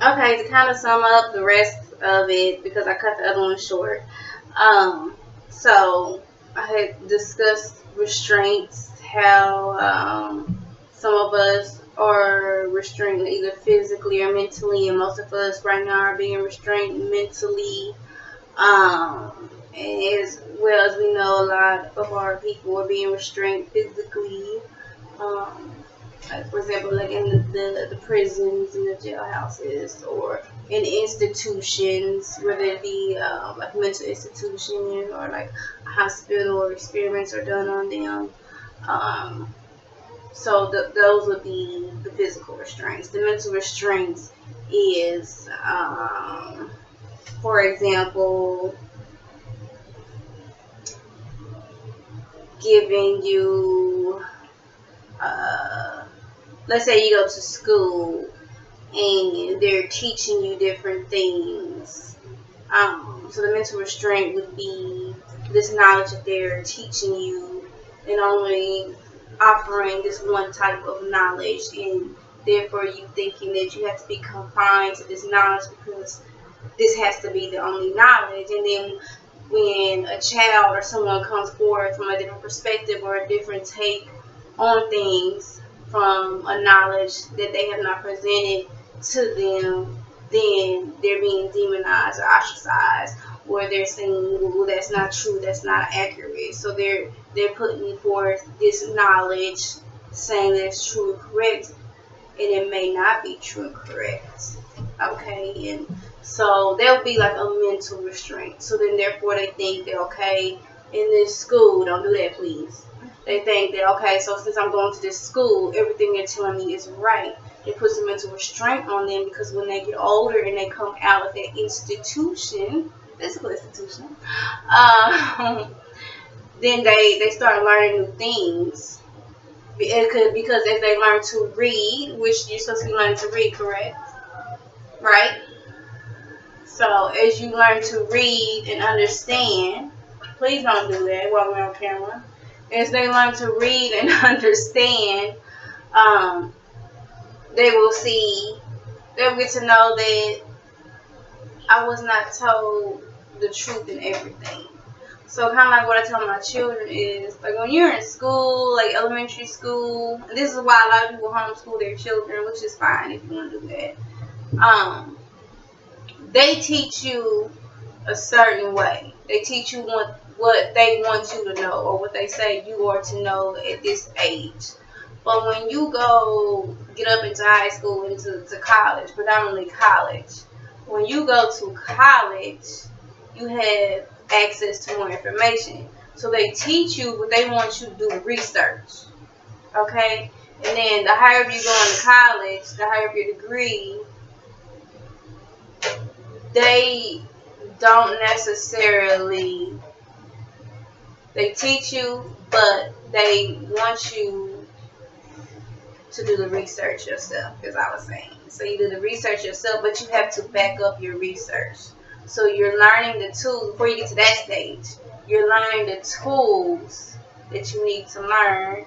Okay, to kind of sum up the rest of it, because I cut the other one short. Um, so I had discussed restraints, how some of us are restrained either physically or mentally, and most of us right now are being restrained mentally. And as well as we know, a lot of our people are being restrained physically. Um, like for example, like in the prisons and the jailhouses, or in institutions, whether it be like mental institution or like a hospital, or experiments are done on them. Um, so those would be the physical restraints. The mental restraints is, for example, giving you, uh, let's say you go to school and they're teaching you different things. So the mental restraint would be this knowledge that they're teaching you and only offering this one type of knowledge, and therefore you thinking that you have to be confined to this knowledge because this has to be the only knowledge. And then when a child or someone comes forward from a different perspective or a different take on things from a knowledge that they have not presented to them, then they're being demonized or ostracized, or they're saying, well, that's not true, that's not accurate. So they're putting forth this knowledge, saying that it's true and correct, and it may not be true and correct. Okay, and so there'll be like a mental restraint. So then therefore they think that, okay, in this school, don't do that please. They think that, okay, so since I'm going to this school, everything they're telling me is right. It puts a mental restraint on them, because when they get older and they come out of that institution, physical institution, then they start learning new things. It could, because if they learn to read, which you're supposed to be learning to read, correct? Right? So as you learn to read and understand, please don't do that while we're on camera. As they learn to read and understand, um, they will see, they'll get to know that I was not told the truth in everything. So kind of like what I tell my children is, like when you're in school, like elementary school, and this is why a lot of people homeschool their children, which is fine if you want to do that. They teach you a certain way. They teach you what they want you to know, or what they say you are to know at this age. But when you go get up into high school, into college, predominantly college, when you go to college, you have access to more information. So they teach you, but they want you to do research. Okay? And then the higher you go into college, the higher your degree, they don't necessarily, they teach you, but they want you to do the research yourself, as I was saying. So you do the research yourself, but you have to back up your research. So you're learning the tools before you get to that stage. You're learning the tools that you need to learn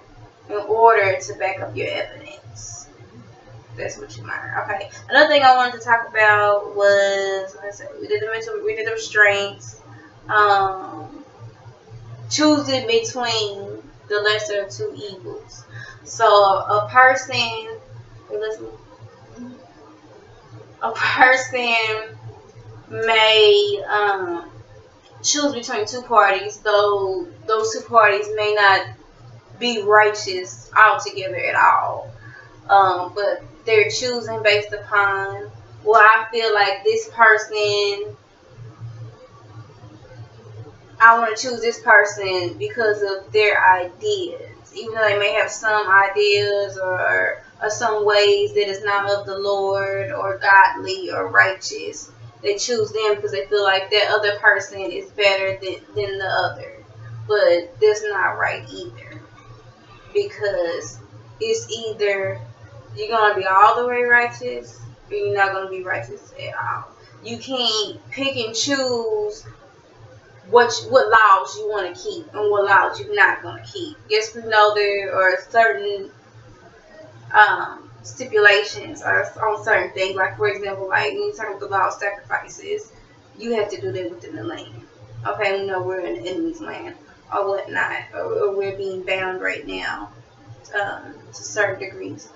in order to back up your evidence. That's what you learn. Okay. Another thing I wanted to talk about was, we did the restraints. Choosing between the lesser of two evils. So a person, may choose between two parties, though those two parties may not be righteous altogether at all. But they're choosing based upon, well, I feel like this person, I want to choose this person because of their ideas, even though they may have some ideas or some ways that is not of the Lord or godly or righteous. They choose them because they feel like that other person is better than the other. But that's not right either, because it's either you're going to be all the way righteous or you're not going to be righteous at all. You can't pick and choose what laws you want to keep and what laws you're not going to keep. Yes, we know there are certain stipulations or on certain things. Like, for example, like when you talk about the law of sacrifices, you have to do that within the land. Okay, we know we're in the enemy's land or whatnot, or we're being bound right now to certain degrees.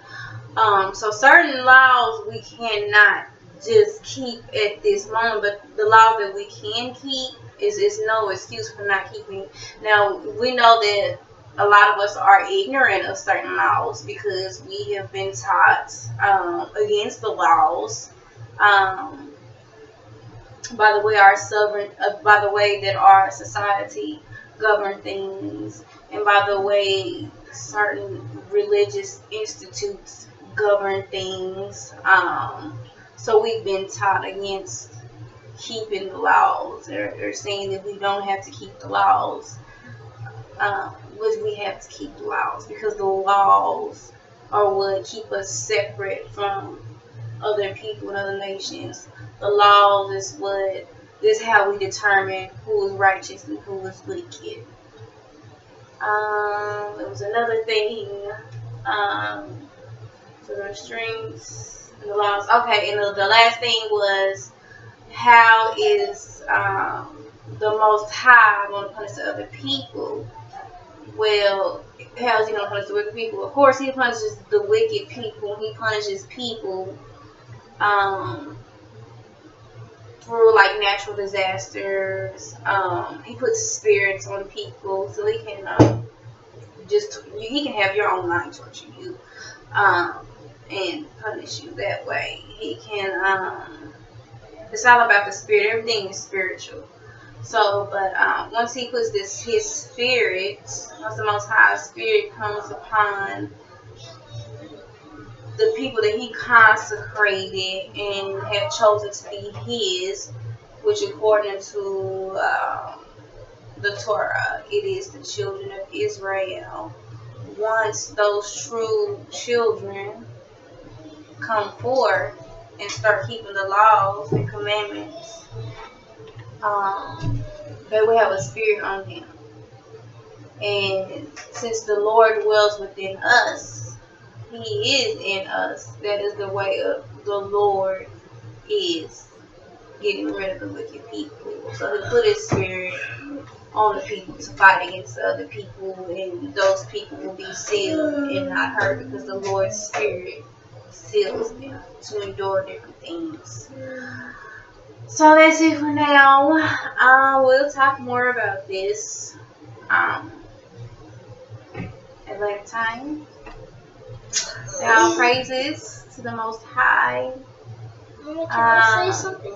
So certain laws we cannot just keep at this moment, but the laws that we can keep is no excuse for not keeping. Now, we know that a lot of us are ignorant of certain laws because we have been taught against the laws, by the way by the way that our society govern things, and by the way certain religious institutes govern things. So we've been taught against keeping the laws, or saying that we don't have to keep the laws, which we have to keep the laws because the laws are what keep us separate from other people and other nations. The laws is how we determine who is righteous and who is wicked. There was another thing. So the restraints and the laws. Okay, and the last thing was, how is the Most High going to punish the other people? Well, how is he going to punish the wicked people? Of course, he punishes the wicked people. He punishes people through like natural disasters. He puts spirits on people, so he can he can have your own mind torture you, and punish you that way. He can. It's all about the spirit. Everything is spiritual. So, but once he puts his spirit, once the Most High Spirit comes upon the people that he consecrated and had chosen to be his, which according to the Torah, it is the children of Israel. Once those true children come forth and start keeping the laws and commandments, they will have a spirit on them. And since the Lord dwells within us, he is in us. That is the way of the Lord, is getting rid of the wicked people. So he put his spirit on the people to fight against the other people, and those people will be sealed and not hurt because the Lord's spirit seals them to endure different things. So that's it for now. We'll talk more about this at later time. Now, praises to the Most High. Can I say something?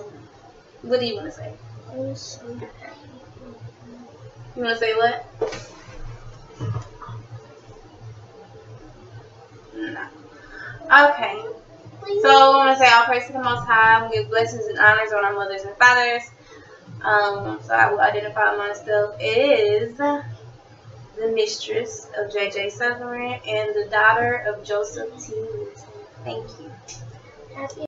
What do you want to say? You want to say what? No. Okay. So I want to say all praise to the Most High. We give blessings and honors on our mothers and fathers. So I will identify myself as the mistress of J.J. Sutherland and the daughter of Joseph T. Thank you.